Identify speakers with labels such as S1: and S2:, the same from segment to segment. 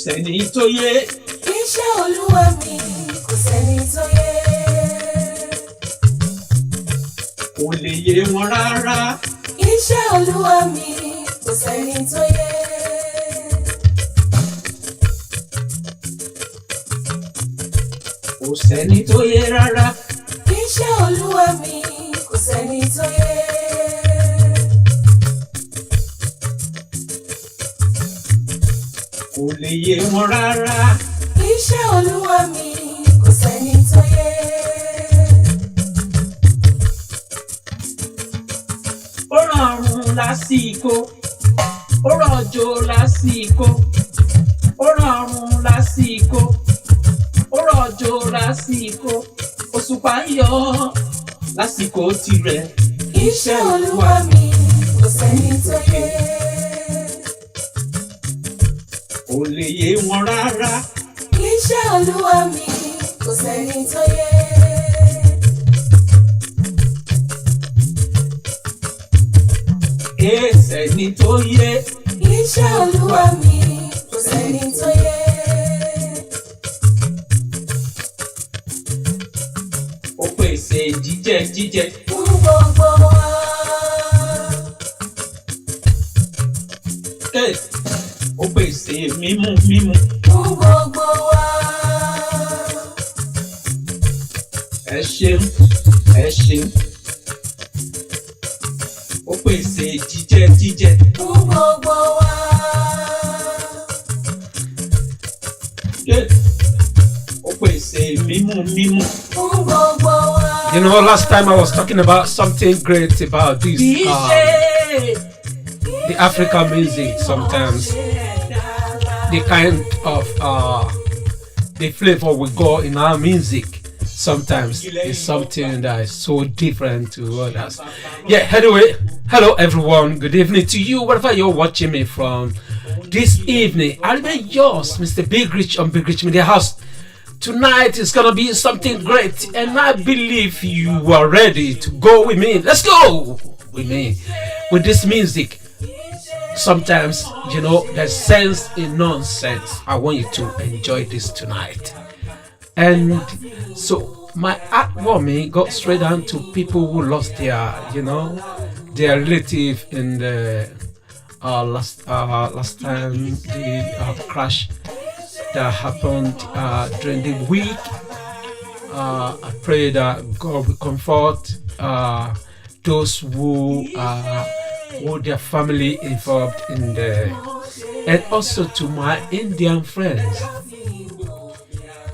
S1: sẹ́ni tó yé.
S2: Iṣẹ́ Olúwa mi kò sẹ́ni tó yé.
S1: Kò lè yé wọn rárá.
S2: Iṣẹ́ Olúwa mi kò sẹ́ni tó yé.
S1: Kò sẹ́ni tó yé rárá.
S2: Iṣẹ́ Olúwa mi kò sẹ́ni tó yé.
S1: Kò lè yé wọn rárá.
S2: Iṣẹ́ Olúwa mi kò sẹ́ni tó yé.
S1: Ó rọrùn lásìkò, ó rọ̀jò lásìkò, ó rọrùn lásìkò, ó rọ̀jò lásìkò, òṣùpá yọ lásìkò tirẹ̀.
S2: Iṣẹ́ Olúwa mi kò sẹ́ni tó yé.
S1: Kò lè yé wọn rárá.
S2: Iṣẹ́ Olúwa mi kò sẹ́ni tó yé.
S1: Sẹ́ni tó yé.
S2: Iṣẹ́ Olúwa mi kò sẹ́ni tó yé.
S1: Ó pèsè jíjẹ jíjẹ.
S2: Fún gbogbo wa.
S1: Ó pèsè mímú mímú.
S2: Fún gbogbo wa.
S1: Ẹ ṣeun, ẹ ṣeun. Ó pèsè jíjẹ jíjẹ.
S2: Fún gbogbo wa.
S1: Ó pèsè mímú mímú.
S2: Fún gbogbo wa.
S3: You know, last time I was talking about something great about this, the African music. Sometimes the kind of the flavor we got in our music sometimes is something that is so different to others. Yeah, anyway, hello everyone, good evening to you wherever you're watching me from this evening. I'll be yours, Mr. BIGRICH on BIGRICH Media House. Tonight is gonna be something great, and I believe you are ready to go with me. Let's go with me with this music. Sometimes, you know, there's sense in nonsense. I want you to enjoy this tonight. And so my heartwarming got straight down to people who lost their, you know, their relative in the last time the crash that happened during the week. I pray that God will comfort those who their family involved in the, and also to my Indian friends.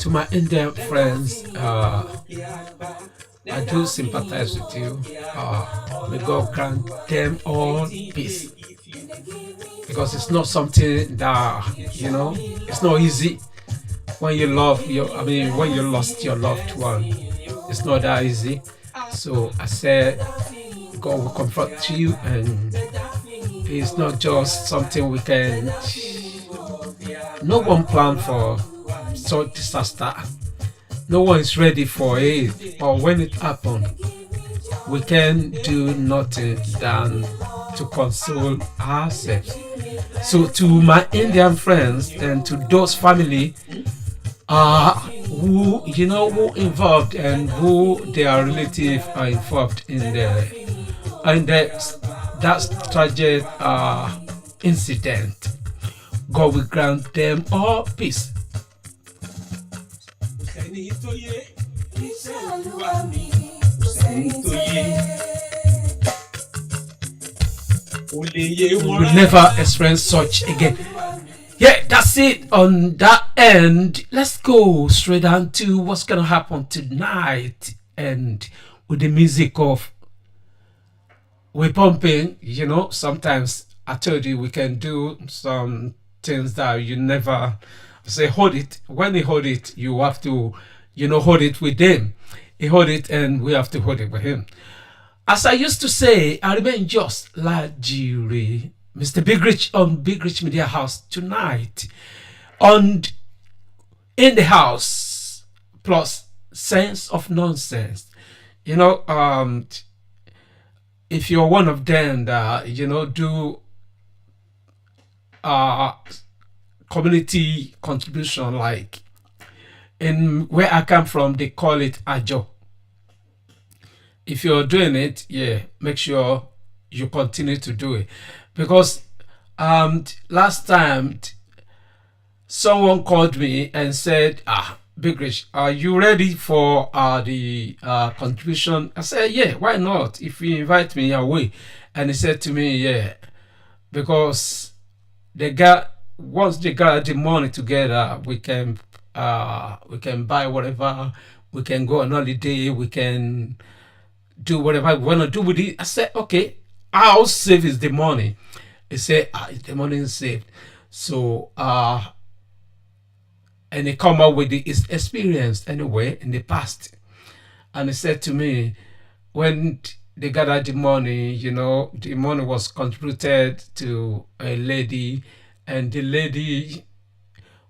S3: To my Indian friends, I do sympathize with you. May God grant them all peace, because it's not something that, you know, it's not easy when you love your, I mean, when you lost your loved one. It's not that easy. So I said, God will comfort you, and it's not just something we can, no one planned for such disaster. No one is ready for it, or when it happened, we can do nothing than to console ourselves. So to my Indian friends and to those family who, you know, who involved and who their relatives are involved in that tragic incident, God will grant them all peace. We will never experience such again. Yeah, that's it on that end. Let's go straight down to what's gonna happen tonight, and with the music of we're pumping. You know, sometimes I told you we can do some things that you never say hold it. When you hold it, you have to, you know, hold it with them. He hold it and we have to hold it with him. As I used to say, I remain just like Jiri, Mr. BIGRICH on BIGRICH Media House tonight. On in the house plus sense of nonsense. You know, if you're one of them that, you know, do community contribution. Like in where I come from, they call it ajo. If you're doing it, yeah, make sure you continue to do it, because last time someone called me and said, BIGRICH, are you ready for the contribution? I said, yeah, why not? If you invite me away. And he said to me, yeah, because once they got the money together, we can buy whatever, we can go on holiday, we can do whatever we want to do with it. I said, okay, how safe is the money? He said, the money is safe. So and he come up with his experience anyway in the past. And he said to me, when they gathered the money, the money was contributed to a lady, and the lady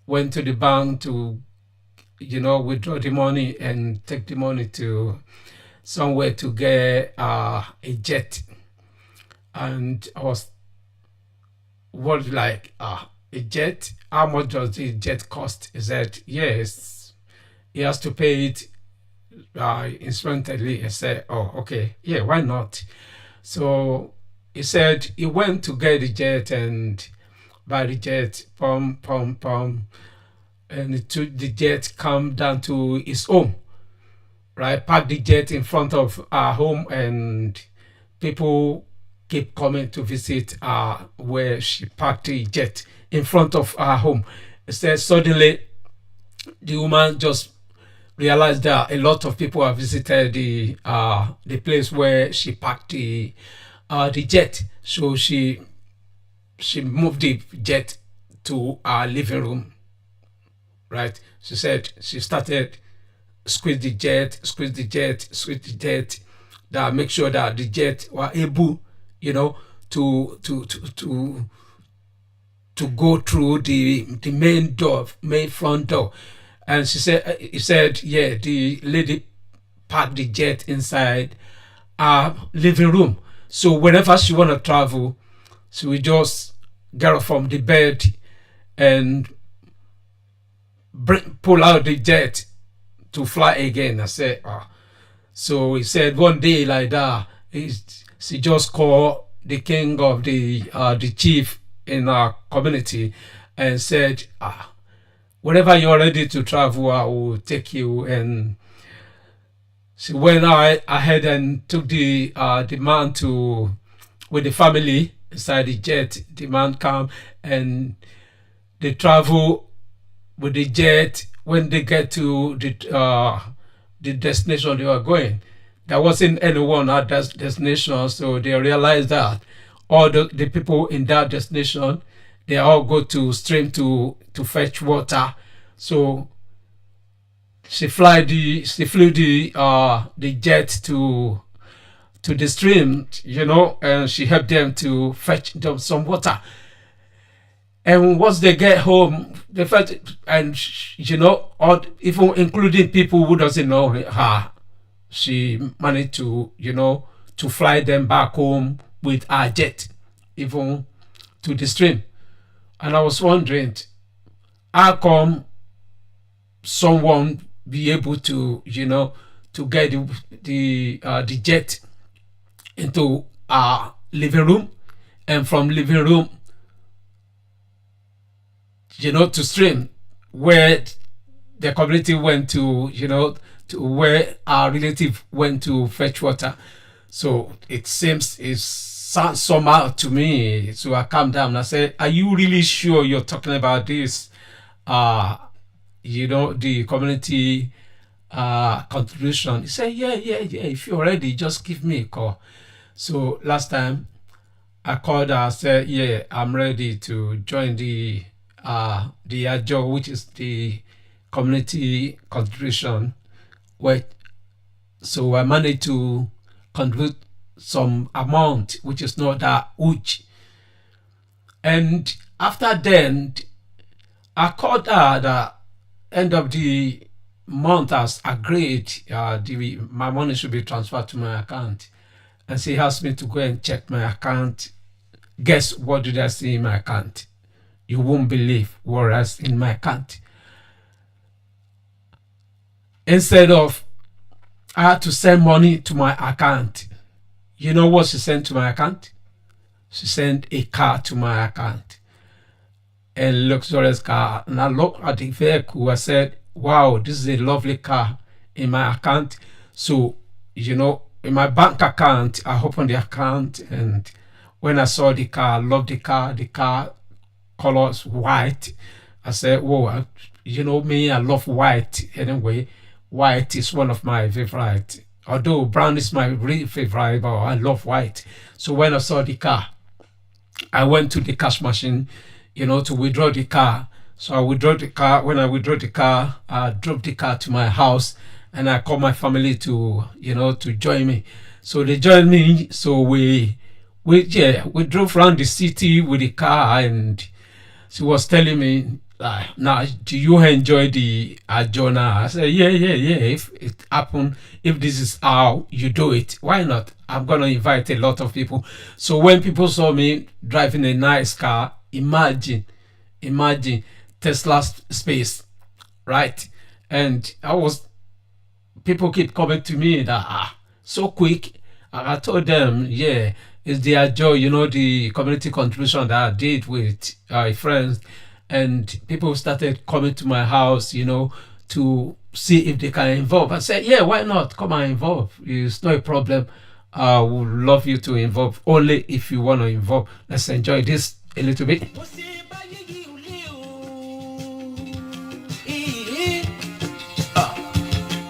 S3: went to the bank to, withdraw the money and take the money to somewhere to get a jet. And I was like, a jet? How much does the jet cost? He said, yes, he has to pay it instantly. I said, oh, okay, yeah, why not? So he said he went to get the jet and buy the jet, pum, and he took the jet, come down to his home, right? Parked the jet in front of our home, and people keep coming to visit where she parked the jet in front of our home. It says suddenly the woman just realized that a lot of people have visited the place where she parked the jet. So she moved the jet to our living room, right? She said she started squeeze the jet, that make sure that the jet were able, to go through the main front door. And he said, yeah, the lady parked the jet inside our living room. So whenever she want to travel, she will just get up from the bed and pull out the jet to fly again. I said, So he said one day like that, she just called the king of the chief in our community and said, whenever you're ready to travel, I will take you. And she went ahead and took the man with the family inside the jet. The man come and they travel with the jet. When they get to the destination they were going, there wasn't anyone at that destination, so they realized that all the people in that destination, they all go to stream to fetch water. So she flew the jet to the stream, and she helped them to fetch them some water. And once they get home, they felt, and even including people who doesn't know her, she managed to to fly them back home with our jet, even to the stream. And I was wondering, how come someone be able to to get the jet into our living room, and from living room to stream, where the community went to to where our relative went to fetch water. So it sounds somehow to me. So I calmed down and I said, are you really sure you're talking about this the community contribution? He said, yeah, if you're ready, just give me a call. So last time I called her, I said, yeah, I'm ready to join the AJO, which is the community contribution. So I managed to contribute some amount, which is not that huge. And after then, I called her the end of the month as agreed. My money should be transferred to my account, and she asked me to go and check my account. Guess what did I see in my account? You won't believe what was in my account. Instead of I had to send money to my account, you know what she sent to my account? She sent a car to my account, a luxurious car. And I looked at the vehicle. I said, wow, this is a lovely car in my account. So, you know, in my bank account, I opened the account, and when I saw the car, I loved the car. The car colors white. I said, whoa, you know me, I love white anyway. White is one of my favorite. Although brown is my real favorite, but I love white. So when I saw the car, I went to the cash machine, you know, to withdraw the car. So I withdraw the car. When I withdraw the car, I drove the car to my house, and I called my family to, you know, to join me. So they joined me. So we drove around the city with the car, and she was telling me, now, do you enjoy the journey? I said, yeah. If it happened, if this is how you do it, why not? I'm gonna invite a lot of people. So when people saw me driving a nice car, imagine Tesla space, right? And people keep coming to me that so quick. I told them, yeah, it's their joy, you know, the community contribution that I did with friends. And people started coming to my house, you know, to see if they can involve. I said, yeah, why not? Come and involve. It's not a problem. I would love you to involve, only if you want to involve. Let's enjoy this a little bit.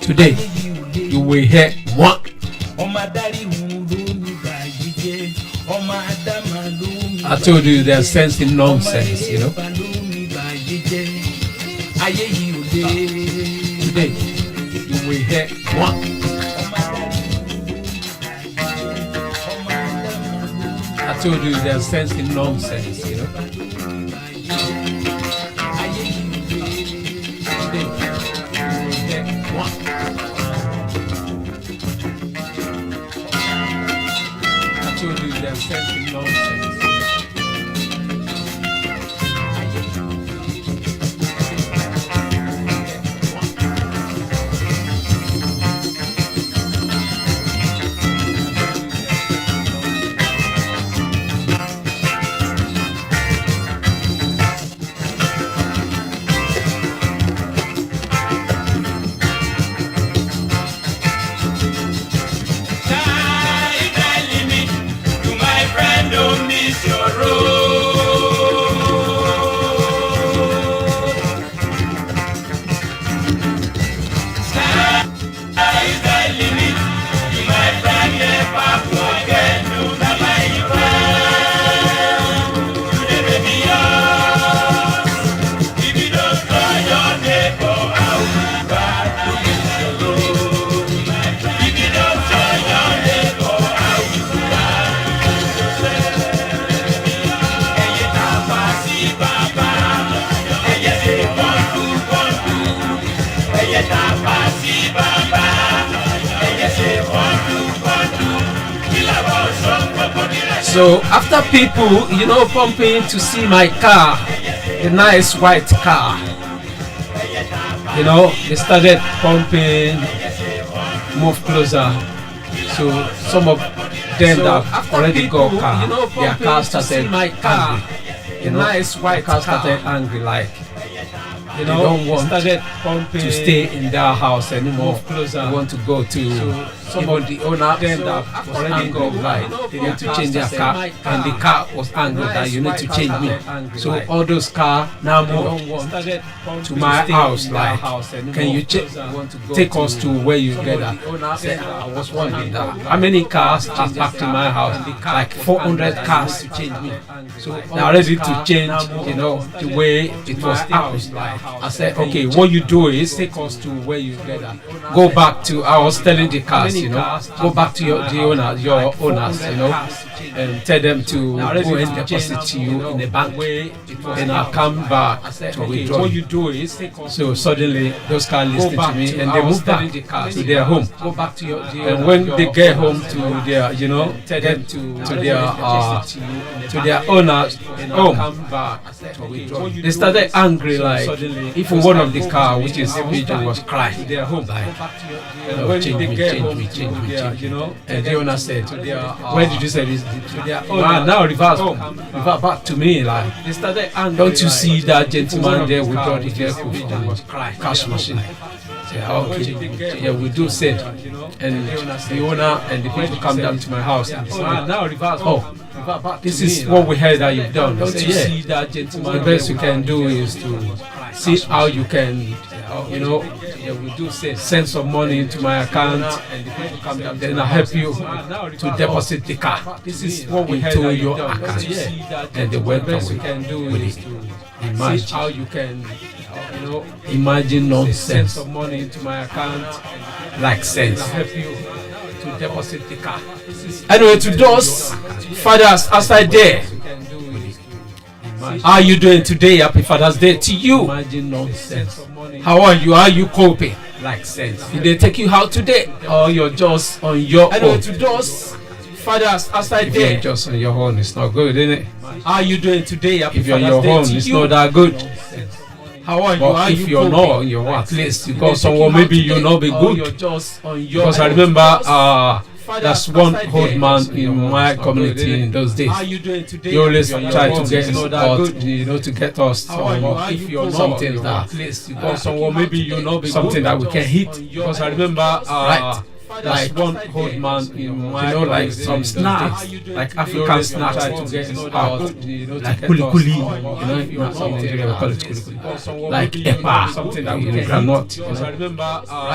S3: Today, you will hear one. I told you they're sensing nonsense, you know. Today, you will hear one. I told you they're sensing nonsense, you know. Today, you will hear one. I told you they're sensing nonsense. So after people, you know, pumping to see my car, the nice white car, you know, they started pumping, move closer. So some of them that already got car, you know, their car started angry. You know, nice white car started angry, like, you know, they don't want to stay in their house anymore. They want to go to some of the owner them that was angry, like they need to change their car, and the car was angry that you need to change me. So all those cars now move to my house, like, can you take us to where you get that? I was wondering that how many cars are parked in my house? Like 400 cars to change me. So they're ready to change, you know, the way it was happening. I said, okay, what you do is take us to where you get that. Go back to, I was telling the cars, go back to your owners, and tell them to go and deposit to you in the bank. And I come back to withdraw. What you do is so suddenly those cars listened to me and they moved back to their home. Go back to and when they get home to their, tell them to their owners home, they started angry, like even one of the car, which is pigeon, was crying, like, change me, and the owner said, where did you say this? Now reverse back to me, like, they started angry. Don't you see that gentleman there withdraw the vehicle from cash machine? Okay, yeah, we do said, and the owner and the people come down to my house and say, now reverse. This is what we heard that you've done. Don't you see that gentleman? The best you can do is to see how you can, we do say, send some money into my account, and the people come down. Then I help you to deposit the car. This is what we heard into your account, and they went on with it. Imagine how you can. Imagine nonsense. Send some money into my account, like sense. I help you to deposit the car. Anyway, to those fathers outside there, how are you doing today? Happy Father's Day to you. Imagine nonsense. How are you? How are you coping? Like sense. Did they take you out today, or you're just on your own? Anyway, to those fathers outside there, if you're just on your own, it's not good, isn't it? How are you doing today? Happy if you're on your own, it's not that good. How are you? But if you're not on your own, at least you got someone, maybe you'll not be good. Because I remember that's one old man in my community in those days. He always tried to get us out, to get us on something that at least you got someone, maybe you'll not be something that we can hit. Because I remember like one old man in my like some snacks, like African snacks to get out, like kuli kuli, something we call it kuli kuli, like epa, something that we cannot,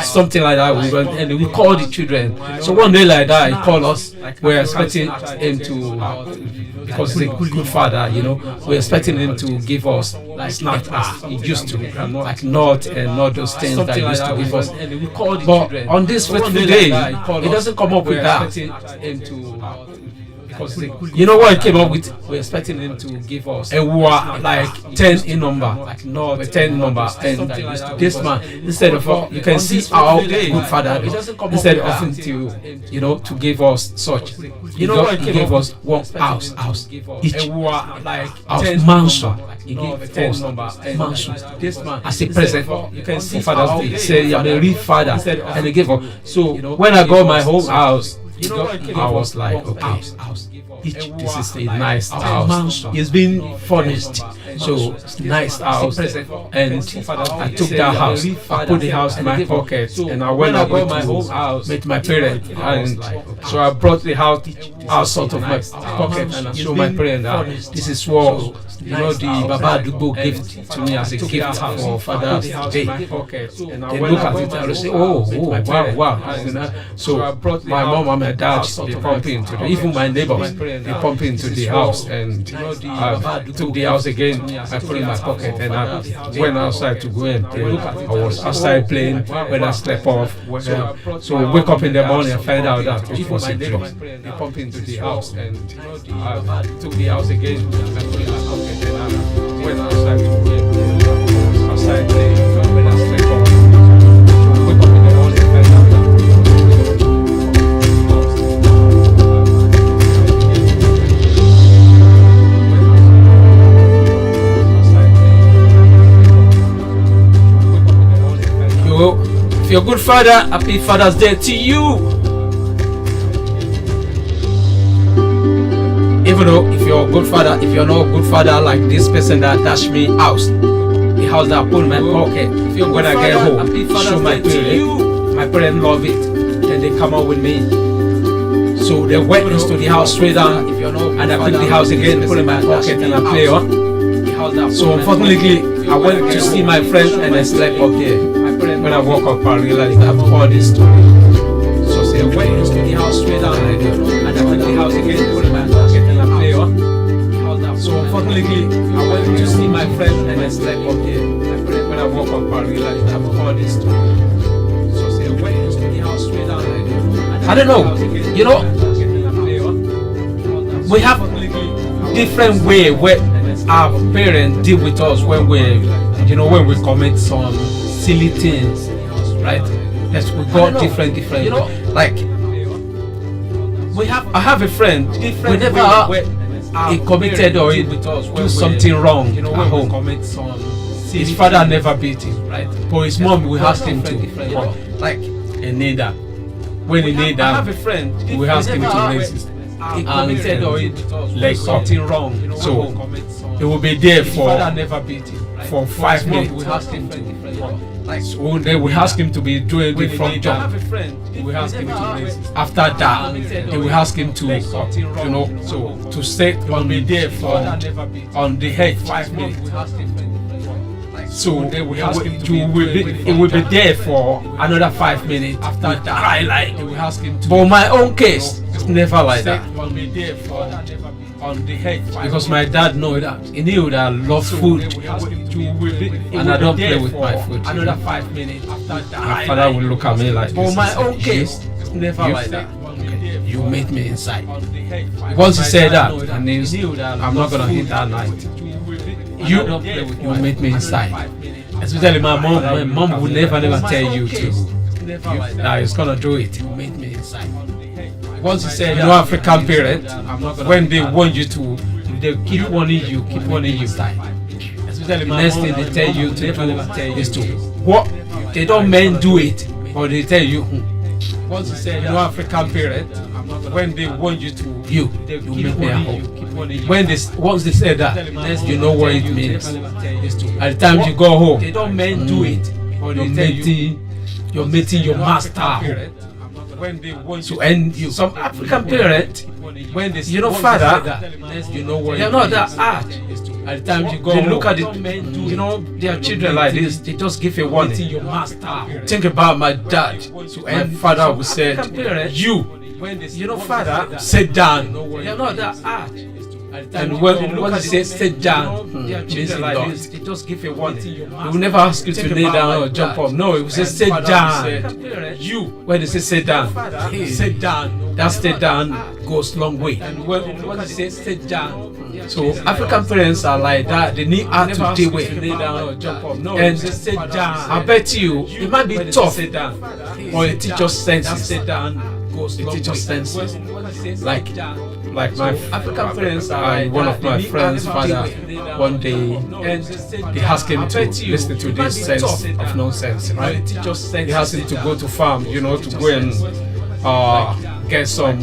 S3: something like that. We went and we called the children. So one day like that, he called us. We're expecting him to, because he's a good father, we're expecting him to give us like snacks as he used to, like nut and not those things that he used to give us. But on this fateful day, he doesn't come up with that. You know what he came up with? We're expecting him to give us, and we were like 10 in number, like not 10 number. And this man, instead of you can see how good father is. Instead of him to give us such, he gave us one house each, and we were like house mansion. He gave us mansion. This man as a present. You can see Father's Day. He said, "I'm a real father," and he gave us. So when I got my whole house, I was like, okay, this is a nice house. It's been furnished, so nice house. And I took that house, I put the house in my pocket, and I went out my whole house, met my parents, and so I brought the house out of my pocket, and I showed my parents that this is what the Baba Dubo gave to me as a gift for Father's Day. They look at it and they say, oh, wow. So my mom and my dad, they pump into even my neighbors, they pump into the house, and I took the house again, I put it in my pocket, and I went outside to go and play. I was outside playing when I slept off. So I wake up in the morning and find out that it was a dream. They pump into the house, and I took the house again, I put it in my pocket. And I went outside to play. Outside playing when I slept off. So wake up in the morning and find out that if you're a good father, happy Father's Day to you. Even though if you're a good father, if you're not a good father like this person that dashed me out, the house that I put in my pocket, when I get home, show my parents love it, and they come out with me. So they went into the house straight down, and I took the house again, put it in my pocket, and I play on. So unfortunately, I went to see my friend and I slept up there. When I woke up, I realized I've heard this story. So I went into the house straight down, and I took the house again, put it in my pocket, and I play on. So unfortunately, I went to see my friend and I slept up there. When I work on parallel. You have all this to. So say when you to the house straight down like this. I don't know. You know, we have different way where our parents deal with us when when we commit some silly things, right? Yes, we got different. You know, like I have a friend. Whenever he committed or he do something wrong at home, his father never beat him, right? But his mom will ask him to, like a neither. When he need that, we ask him to raise his committed or like something wrong, so he will be there for 5 minutes. We ask him to, so then we ask him to be doing the front jump. We ask him to raise. After that, they will ask him to, so to sit on the head 5 minutes. So he will be there for another 5 minutes after that. Cry like. But my own case, it's never like that. Because my dad knew that. He knew that I love food, and I don't play with my food. Another 5 minutes after that. My father will look at me like. But my own case, it's never like that. Okay. You made me inside. Once he said that, that means I'm not gonna hit that night. You made me inside. Especially my mom. My mom would never tell you to. That he's gonna do it. You made me inside. Once you say, African parents, when they want you to, they keep wanting you inside. Especially the next thing they tell you to do is to what? They don't mean do it, but they tell you. Once you say, African parents, when they want you to, you make me at home. Once they say that, you know what it means. At the time you go home, they don't mean do it, but you're meeting your master at home. So and some African parents, when they father, they're not that hard. At the time you go, they look at it, their children like this, they just give a warning. Think about my dad. So and father will say, father, sit down. They're not that hard. And when they say sit down, means like this, they just give a warning. They will never ask you to lay down or jump up. No, it will say sit down. When they say sit down, sit down. That sit down goes long way. And when they say sit down, so African parents are like that. They need how to deal with lay down or jump up. No, and sit down. I bet you it might be tough, or it teach us senses. Sit down. It teaches senses. Like my African parents are one of my friends' father. One day, and they asked him to listen to this sense of nonsense, right? They asked him to go to farm, to go and get some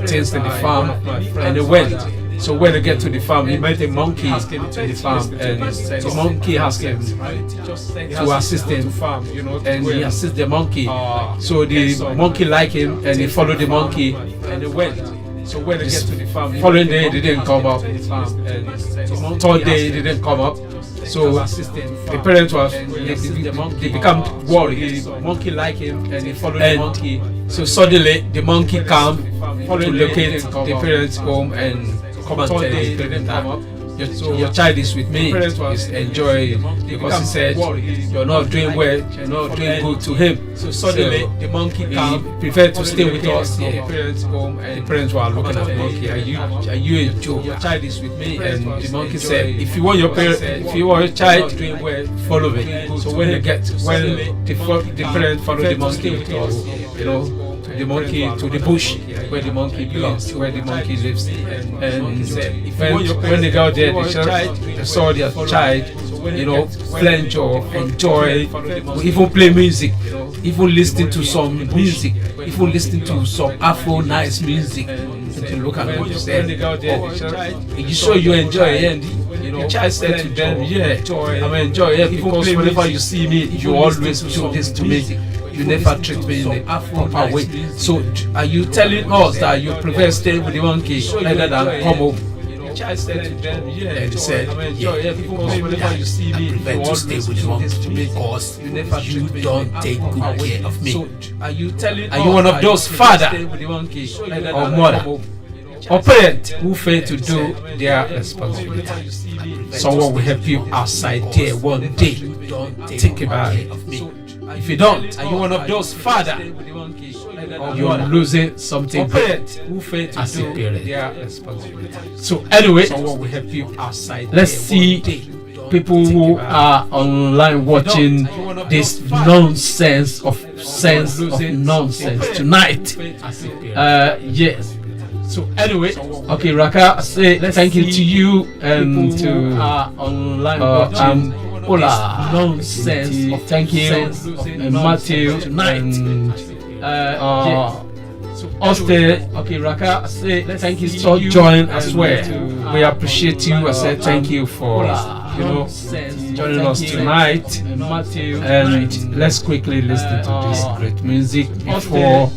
S3: things in the farm, and they went. So when they get to the farm, he met a monkey in the farm, and the monkey asked him to assist him, and he assisted the monkey. So the monkey liked him, and he followed the monkey, and they went. So when they get to the farm, following day they didn't come up, and third day they didn't come up. So the parents they become worried. The monkey liked him, and he followed the monkey. So suddenly the monkey came to locate the parents' home and come and tell the parents that your child is with me. He's enjoying because he said you're not doing well, you're not doing good to him. So suddenly the monkey came, preferred to stay with us here. The parents home, and the parents were looking at the monkey. Are you a joke? Your child is with me. And the monkey said, if you want your child doing well, follow me. So when the parents follow the monkey with us, the monkey to the bush where the monkey belongs, where the monkey lives. And when they got there, they saw their child, enjoy, even play music, even listen to some music, even listen to some Afro nice music. To look at them and say, "Oh, you sure you enjoy it?" And the child said to them, "Yeah, I'm enjoying it because whenever you see me, you always do this to me. You never treat me in the proper way. So are you telling us that you prefer staying with the monkey rather than come home?" The child said to them, "Yeah," and he said, "Yeah, because whenever you see me, I prefer to stay with the monkey because you don't take good care of me." So are you one of those father or mother or parent who fail to do their responsibility. Someone will help you outside there one day. Think about it. If you don't, are you one of those father? You are losing something great who fail to do their responsibility. So anyway, someone will help you outside. Let's see people who are online watching this nonsense of nonsense tonight. Yes. So anyway, okay, Raka, say thank you to you and to online watching Ola nonsense. Thank you, Matthew tonight. Okay, Raka, say thank you for joining as well. We appreciate you. I said thank you for joining us tonight. And let's quickly listen to this great music before.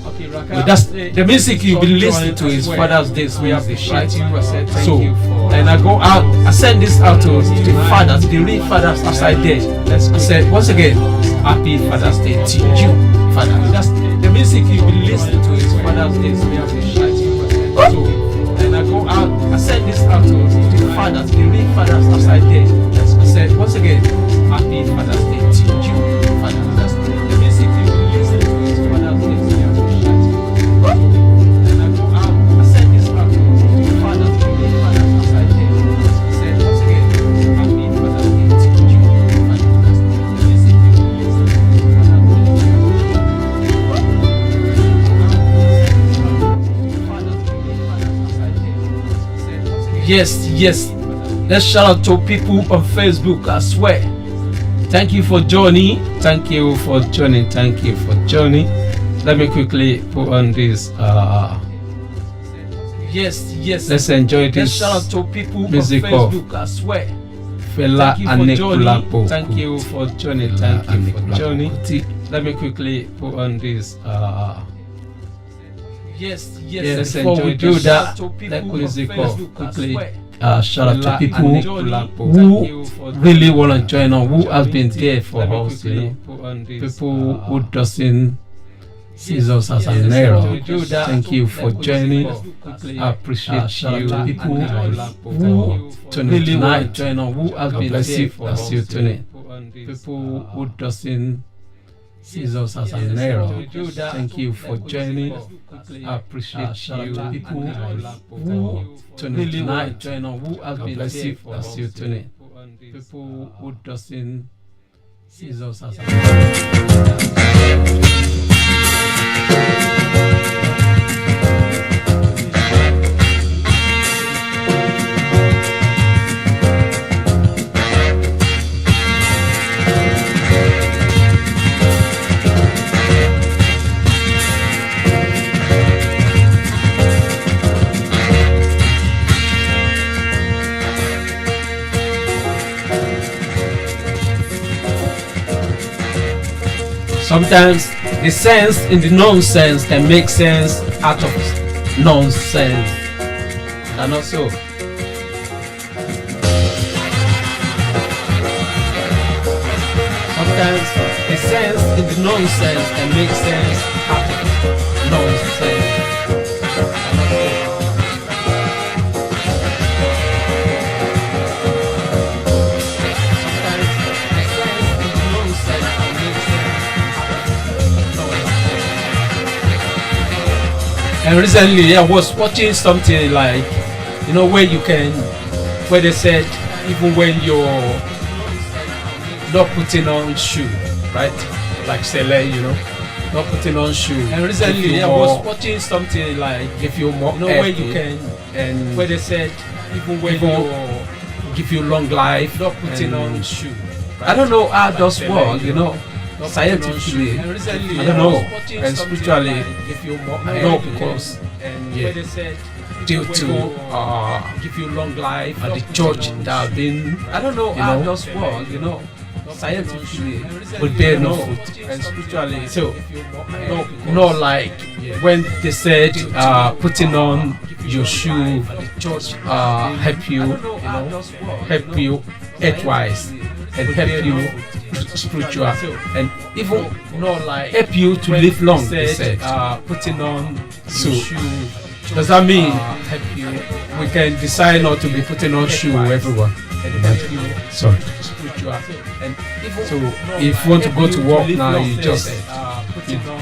S3: That's the music you'll be listening to is Father's Day. We appreciate you. I said thank you for. And I go out. I send this out to the fathers, the real fathers outside there. I said once again, Happy Father's Day to you, Father. That's the music you'll be listening to is Father's Day. We appreciate you. So, and I go out. I send this out to the fathers, the real fathers outside there. I said once again, Happy Father's Day to you, Father. That's the music you'll be listening to is Father's Day. We appreciate you. And I go out. I send this out to the fathers, the real fathers outside there. I said once again, Happy Father's Day to you, Father. That's the music you'll be listening to is Father's Day. Yes. Let's shout out to people on Facebook as well. Thank you for joining. Thank you for joining. Let me quickly put on this. Yes. Let's enjoy this. Let's shout out to people music on Facebook as well. Fela Anikulapo. Thank you for joining. Let me quickly put on this. Yes. Before we do that, let music quickly shout out to people who really want to join on, who have been there for us, people who doesn't see us as an error. Thank you for joining. I appreciate you. People who tune in tonight, join on, who have been there for us, people who doesn't see us as an error. Thank you for joining. I appreciate you. People who tune in tonight, join on, who have been there for us, people who doesn't see us as an error. Sometimes the sense in the nonsense can make sense out of nonsense. And also, sometimes the sense in the nonsense can make sense out of nonsense. And recently I was watching something like, where they said even when you're not putting on shoe, right? Like Sele, not putting on shoe. And recently I was watching something like, if you're more where you can, and where they said even when you give you long life, not putting on shoe. Right? I don't know how those work, scientifically, I don't know, and spiritually, I know because due to give you long life at the church that have been, I don't know how those work, scientifically, but bear no fruit, and spiritually, so not like when they said putting on your shoe help you health-wise and help you spiritual and even help you to live long. They said putting on so does that mean help we can decide not to be putting on shoe everyone. Sorry. And so if you want to go to work now, you just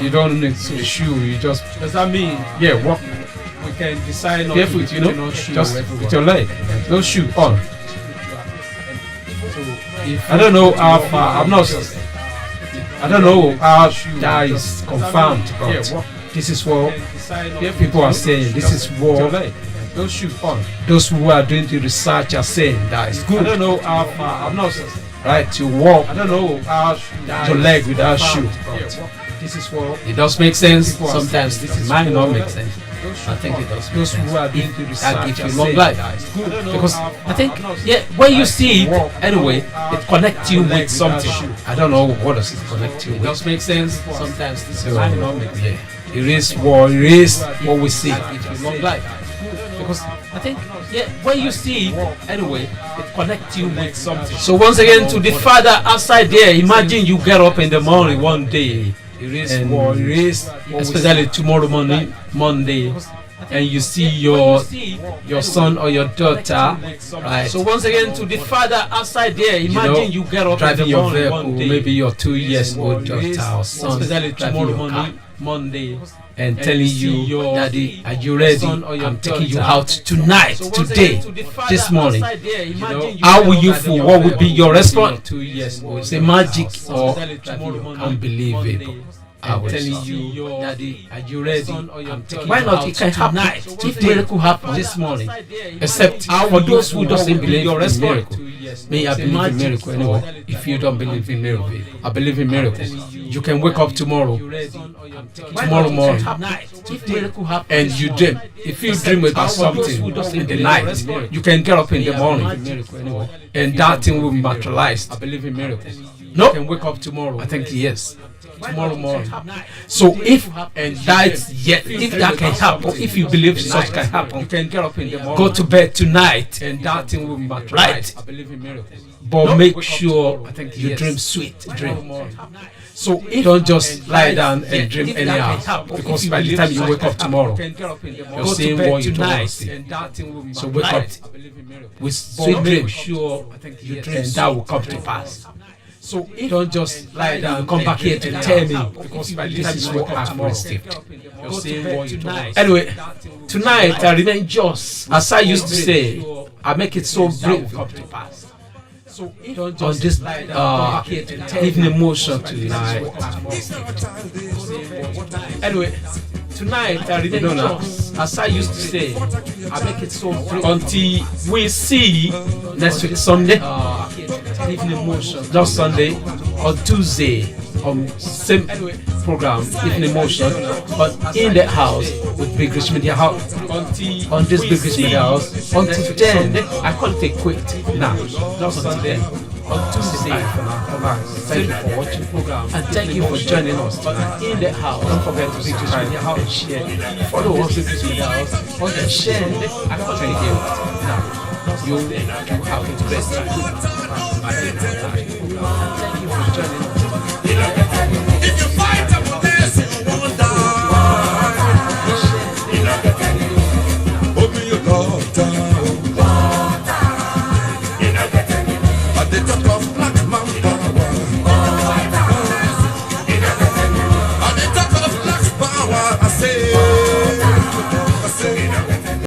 S3: you don't need a shoe. You just
S1: Does that mean
S3: walk.
S1: we can decide not
S3: Barefoot,
S1: to be putting on shoe
S3: just
S1: everyone?
S3: with your leg, no shoe on.
S1: If
S3: I don't know how far. I don't know how that is confirmed, but this is what people are saying. This is what
S1: no shoe on.
S3: those who are doing the research are saying. That is good.
S1: I don't know how far.
S3: Right to walk
S1: I don't know how
S3: your leg without shoe.
S1: This is what
S3: It does make sense.
S1: People are
S3: Sometimes
S1: saying.
S3: this might not make sense. I think it does.
S1: those who are doing the
S3: That
S1: research
S3: gives
S1: are
S3: you long
S1: saying
S3: life.
S1: that it's good.
S3: Because I think when you see it anyway, it connects you with something. I don't know what does it connect you with. It does make sense. Sometimes this might not make sense. Erase what we see. That gives you long life. Because I think when you see it anyway, it connects you with something. So once again, to the father outside there, imagine you get up in the morning one day, especially tomorrow morning, Monday, and you see your son or your daughter, right? So once again, to the father outside there, imagine you get up
S1: driving
S3: in the
S1: your
S3: morning
S1: vehicle,
S3: one day,
S1: maybe
S3: your 2 years old daughter or son,
S1: especially tomorrow
S3: driving your car,
S1: morning, Monday,
S3: and telling you, Daddy, are you ready? I'm taking you out tonight, today, this morning. How will you feel? What would be your response? Say magic or unbelievable. I will tell you, Daddy, are you ready? I'm taking Why not? It can happen if miracle happens this morning. Except for those who doesn't believe in miracle. Me, I believe in miracle anyway. If you don't believe in miracle, I believe in miracles. You can wake up tomorrow morning, and you dream. If you dream about something in the night, you can get up in the morning, and that thing will be materialized. I believe in miracles. No, can wake up tomorrow. I think yes. Tomorrow morning. So if that can happen, if you believe such can happen, you can get up in the morning, go to bed tonight, and that thing will be materialized. I believe in miracles. But make sure you dream sweet dream. So don't just lie down and dream anyhow, because by the time you wake up tomorrow, you're saying what you don't want to see. So wake up with sweet dream, and that will come to pass. So don't just lie down and come back here to tell me, because by the time you wake up tomorrow, you're saying what you don't want to see. Anyway, tonight I remain just, as I used to say, I make it so brief. On this evening motion tonight. Anyway, tonight I really don't know. As I used to say, I make it so brief until we see next week Sunday. Evening motion, just Sunday, on Tuesday, on same program, evening motion, but in the house with BIGRICH Media House. On this BIGRICH Media House, until then, I call it a quit now. Just until then, on Tuesday. Thank you for watching the program, and thank you for joining us tonight in the house. Don't forget to BIGRICH Media House and share. Follow us BIGRICH Media House, and share. I call it a now. You have the best. And thank you for joining us.